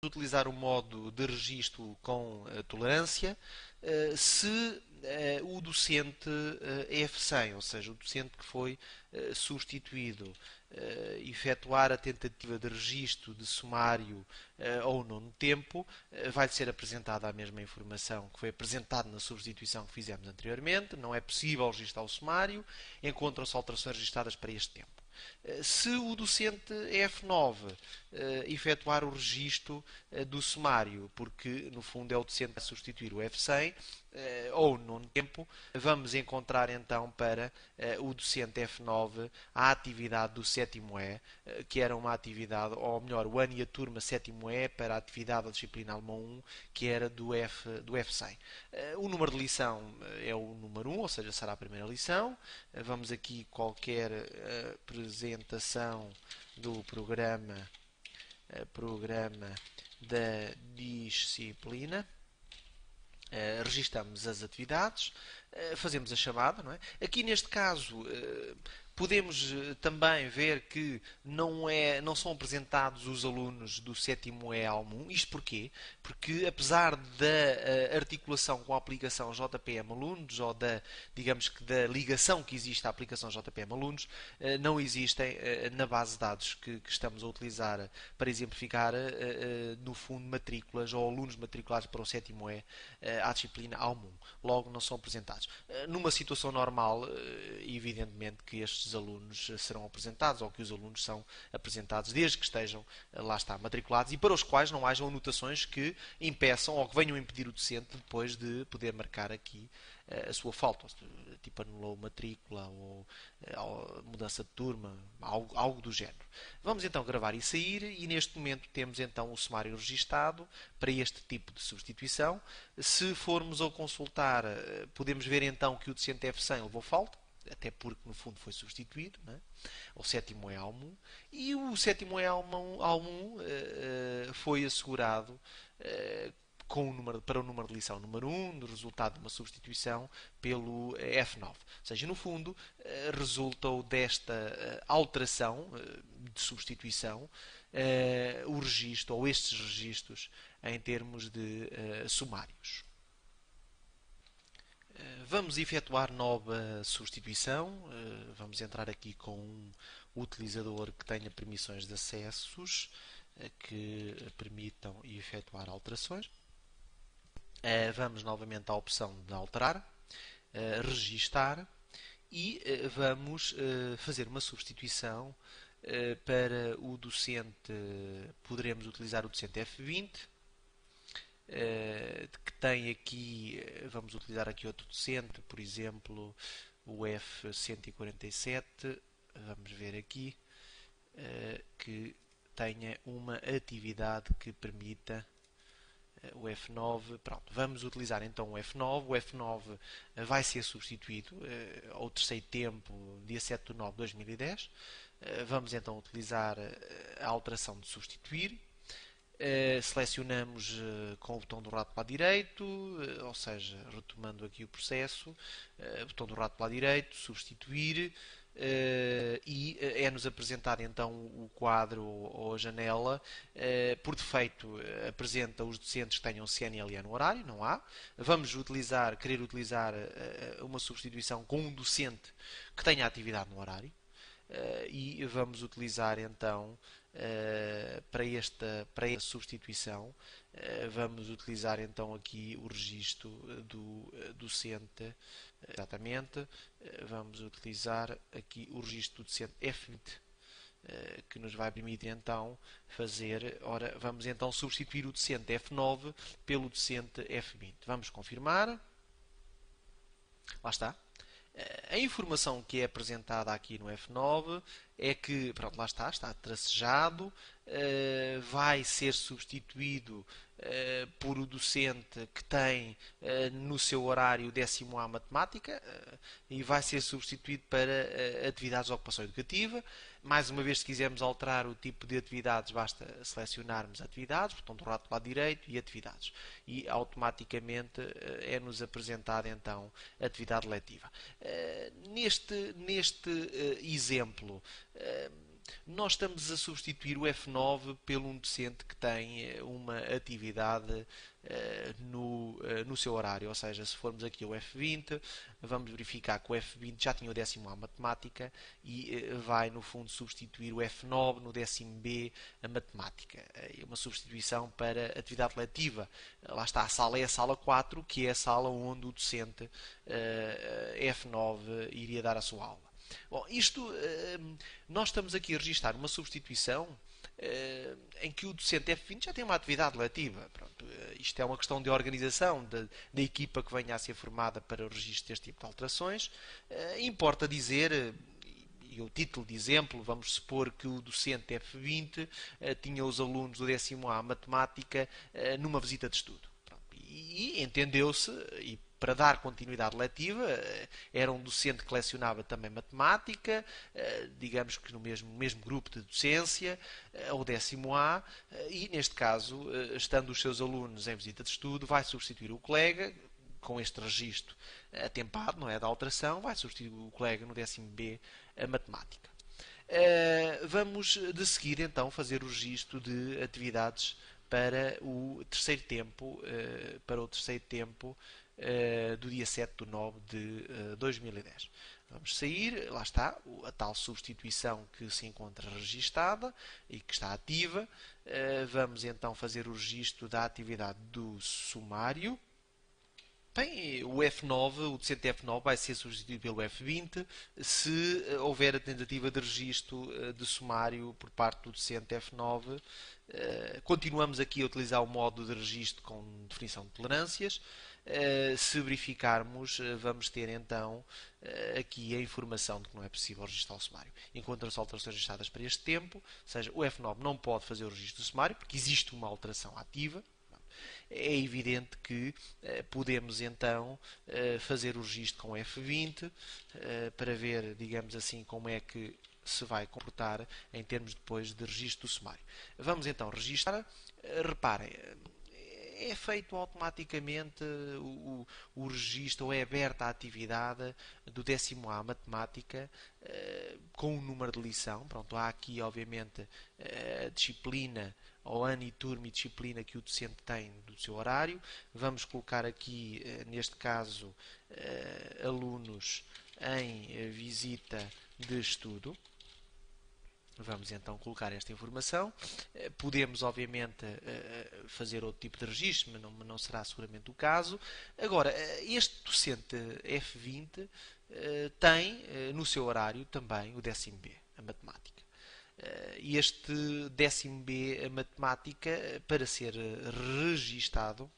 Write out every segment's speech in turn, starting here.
utilizar o modo de registro com tolerância se o docente é F100, ou seja, o docente que foi substituído, efetuar a tentativa de registro de sumário ao nono tempo, vai ser apresentada a mesma informação que foi apresentada na substituição que fizemos anteriormente. Não é possível registrar o sumário, encontram-se alterações registradas para este tempo. Se o docente F9 efetuar o registro do sumário, porque no fundo é o docente a substituir o F100, ou no tempo, vamos encontrar então para o docente F9 a atividade do sétimo E, que era uma atividade, ou melhor, o ano e a turma sétimo E para a atividade da disciplina alemão 1, que era do F100. O número de lição é o número 1, ou seja, será a primeira lição. Vamos aqui qualquer apresentação do programa da disciplina. Registamos as atividades, fazemos a chamada, não é? Aqui neste caso podemos também ver que não são apresentados os alunos do sétimo E Almo. Isto porquê? Porque apesar da articulação com a aplicação JPM Alunos, ou digamos que da ligação que existe à aplicação JPM Alunos, não existem na base de dados que estamos a utilizar para exemplificar, no fundo, matrículas ou alunos matriculados para o sétimo E à disciplina Almo. Logo, não são apresentados. Numa situação normal, evidentemente que estes alunos serão apresentados, ou que os alunos são apresentados desde que estejam, lá está, matriculados, e para os quais não hajam anotações que impeçam ou que venham impedir o docente depois de poder marcar aqui a sua falta, tipo anulou matrícula ou mudança de turma, algo do género. Vamos então gravar e sair, e neste momento temos então o sumário registado para este tipo de substituição. Se formos ao consultar, podemos ver então que o docente F100 levou falta, até porque no fundo foi substituído, não é? O sétimo é Almo, e o sétimo é Almo foi assegurado para o número de lição número 1, do resultado de uma substituição pelo F9. Ou seja, no fundo, resultou desta alteração de substituição o registro, ou estes registros, em termos de sumários. Vamos efetuar nova substituição. Vamos entrar aqui com um utilizador que tenha permissões de acessos que permitam efetuar alterações. Vamos novamente à opção de alterar, registar, e vamos fazer uma substituição para o docente. Poderemos utilizar o docente F20, que tem aqui, vamos utilizar aqui outro docente, por exemplo, o F147. Vamos ver aqui que tenha uma atividade que permita o F9. Pronto, vamos utilizar então o F9. O F9 vai ser substituído ao terceiro tempo, dia 7 de 9 de 2010. Vamos então utilizar a alteração de substituir. Selecionamos com o botão do rato para a direito, ou seja, retomando aqui o processo, botão do rato para a direito, substituir, e é-nos apresentado então o quadro ou a janela. Por defeito apresenta os docentes que tenham CNLE no horário, não há. Vamos querer utilizar uma substituição com um docente que tenha atividade no horário. E vamos utilizar então para esta substituição, vamos utilizar então aqui o registro do docente. Exatamente, vamos utilizar aqui o registro do docente F20, que nos vai permitir então fazer. Ora, vamos então substituir o docente F9 pelo docente F20. Vamos confirmar. Lá está. A informação que é apresentada aqui no F9 é que, pronto, lá está tracejado, vai ser substituído por o docente que tem no seu horário 10º Matemática, e vai ser substituído para atividades de ocupação educativa. Mais uma vez, se quisermos alterar o tipo de atividades, basta selecionarmos atividades, botão do rato para a direito, e atividades. E automaticamente é-nos apresentada então a atividade letiva. Neste exemplo, nós estamos a substituir o F9 pelo um docente que tem uma atividade no seu horário. Ou seja, se formos aqui ao F20, vamos verificar que o F20 já tinha o 10º A Matemática e vai, no fundo, substituir o F9 no 10º B a Matemática. É uma substituição para atividade letiva. Lá está, a sala é a sala 4, que é a sala onde o docente F9 iria dar a sua aula. Bom, nós estamos aqui a registrar uma substituição em que o docente F20 já tem uma atividade letiva. Pronto, isto é uma questão de organização da equipa que venha a ser formada para o registro deste tipo de alterações. Importa dizer, e o título de exemplo, vamos supor que o docente F20 tinha os alunos do 10º A Matemática numa visita de estudo. Pronto, e entendeu-se, e para dar continuidade letiva, era um docente que lecionava também matemática, digamos que no mesmo grupo de docência, ao 10º A, e neste caso, estando os seus alunos em visita de estudo, vai substituir o colega, com este registro atempado, não é, da alteração, vai substituir o colega no 10º B a matemática. Vamos de seguir então fazer o registro de atividades para o terceiro tempo, do dia 7/9/2010. Vamos sair, lá está, a tal substituição que se encontra registada e que está ativa. Vamos então fazer o registro da atividade do sumário. Bem, o F9, o docente F9 vai ser substituído pelo F20 se houver a tentativa de registro de sumário por parte do docente F9. Continuamos aqui a utilizar o modo de registro com definição de tolerâncias. Se verificarmos, vamos ter então aqui a informação de que não é possível registrar o sumário. Encontram-se alterações registradas para este tempo, ou seja, o F9 não pode fazer o registro do sumário porque existe uma alteração ativa. É evidente que podemos então fazer o registro com F20 para ver, digamos assim, como é que se vai comportar em termos depois de registro do sumário. Vamos então registrar. Reparem, é feito automaticamente o registro, ou é aberta a atividade do 10º A Matemática com o número de lição. Pronto, há aqui obviamente a disciplina, ou ano e turma e disciplina que o docente tem do seu horário. Vamos colocar aqui, neste caso, alunos em visita de estudo. Vamos então colocar esta informação. Podemos, obviamente, fazer outro tipo de registro, mas não será seguramente o caso. Agora, este docente F20 tem no seu horário também o 10º B, a matemática. Este 10º B, a matemática, para ser registado,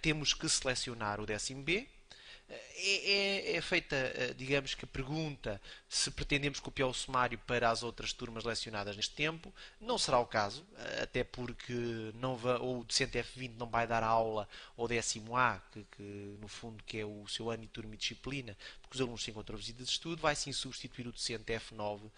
temos que selecionar o 10º B. É feita, digamos que a pergunta se pretendemos copiar o sumário para as outras turmas lecionadas neste tempo. Não será o caso, até porque o docente F20 não vai dar aula ao 10º A, que no fundo que é o seu ano e turma e disciplina, porque os alunos se encontram a visita de estudo. Vai sim substituir o docente F9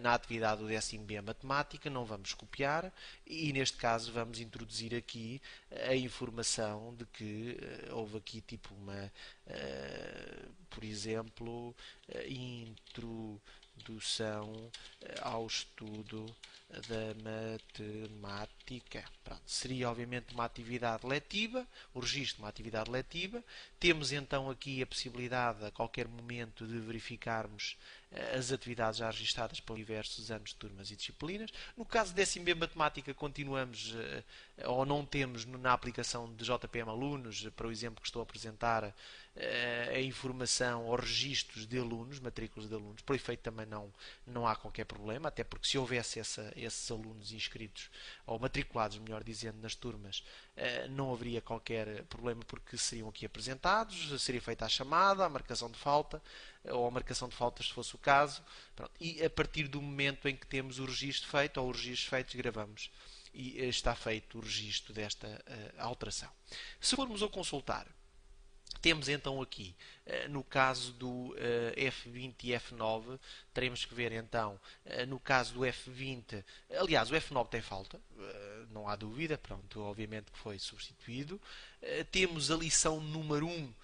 na atividade do 10º B a matemática. Não vamos copiar e neste caso vamos introduzir aqui a informação de que houve aqui tipo uma por exemplo, introdução ao estudo da matemática. Pronto, seria obviamente uma atividade letiva, o registro de uma atividade letiva. Temos então aqui a possibilidade a qualquer momento de verificarmos as atividades já registadas para diversos anos, turmas e disciplinas. No caso de 10º B Matemática, continuamos ou não temos na aplicação de JPM Alunos, para o exemplo que estou a apresentar, a informação ou registros de alunos, matrículas de alunos. Por efeito também não há qualquer problema, até porque se houvesse esses alunos inscritos, ou matriculados, melhor dizendo, nas turmas, não haveria qualquer problema porque seriam aqui apresentados, seria feita a chamada, a marcação de falta, ou a marcação de faltas se fosse o caso. Pronto. E a partir do momento em que temos o registro feito, ou os registros feitos, gravamos e está feito o registro desta alteração. Se formos a consultar, temos então aqui, no caso do F20 e F9, teremos que ver então, no caso do F20, aliás, o F9 tem falta, não há dúvida, pronto, obviamente que foi substituído. Temos a lição número 1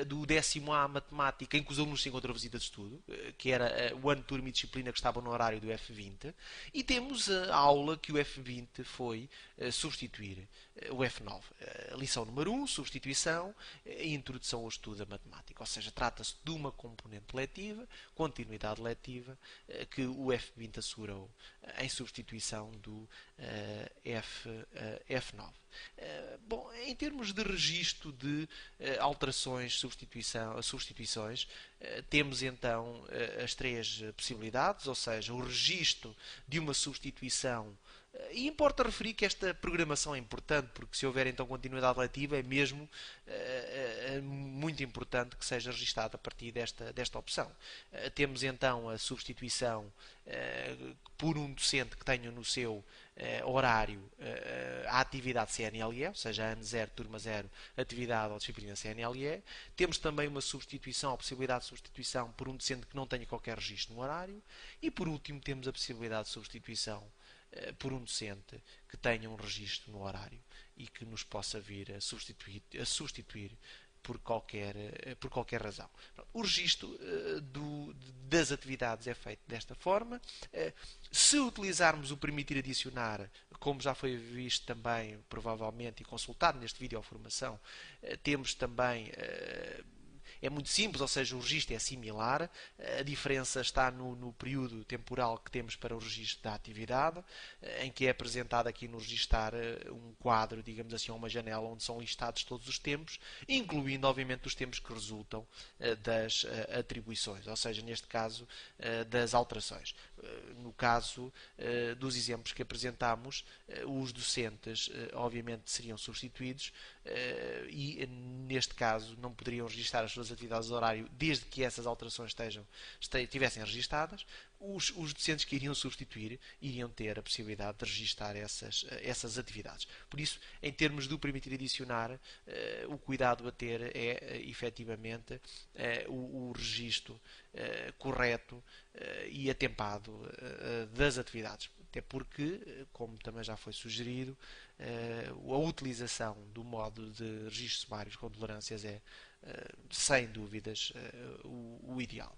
do 10º A Matemática, em que os alunos têm outra visita de estudo, que era o ano, turma e disciplina que estava no horário do F20. E temos a aula que o F20 foi substituir, o F9. A lição número 1, substituição e introdução ao estudo da matemática. Ou seja, trata-se de uma componente letiva, continuidade letiva, que o F20 assegurou em substituição do F9. Bom, em termos de registro de alterações, substituições, temos então as três possibilidades, ou seja, o registro de uma substituição. E importa referir que esta programação é importante, porque se houver então continuidade letiva, é mesmo muito importante que seja registada a partir desta opção. Temos então a substituição por um docente que tenha no seu horário a atividade CNLE, ou seja, ano 0, turma 0, atividade ou disciplina CNLE. Temos também uma substituição, a possibilidade de substituição por um docente que não tenha qualquer registro no horário. E por último temos a possibilidade de substituição por um docente que tenha um registro no horário e que nos possa vir a substituir por qualquer razão. O registro das atividades é feito desta forma. Se utilizarmos o permitir adicionar, como já foi visto também, provavelmente, e consultado neste vídeo de formação, temos também é muito simples, ou seja, o registro é similar. A diferença está no período temporal que temos para o registro da atividade, em que é apresentado aqui no registar um quadro, digamos assim, uma janela onde são listados todos os tempos, incluindo, obviamente, os tempos que resultam das atribuições, ou seja, neste caso, das alterações. No caso dos exemplos que apresentámos, os docentes, obviamente, seriam substituídos e, neste caso, não poderiam registrar as suas atividades de horário desde que essas alterações estivessem registadas. Os docentes que iriam substituir iriam ter a possibilidade de registar essas atividades. Por isso, em termos do permitir adicionar, o cuidado a ter é, efetivamente, o registro correto e atempado das atividades. Até porque, como também já foi sugerido, a utilização do modo de registro sumários com tolerâncias é, sem dúvidas, o ideal.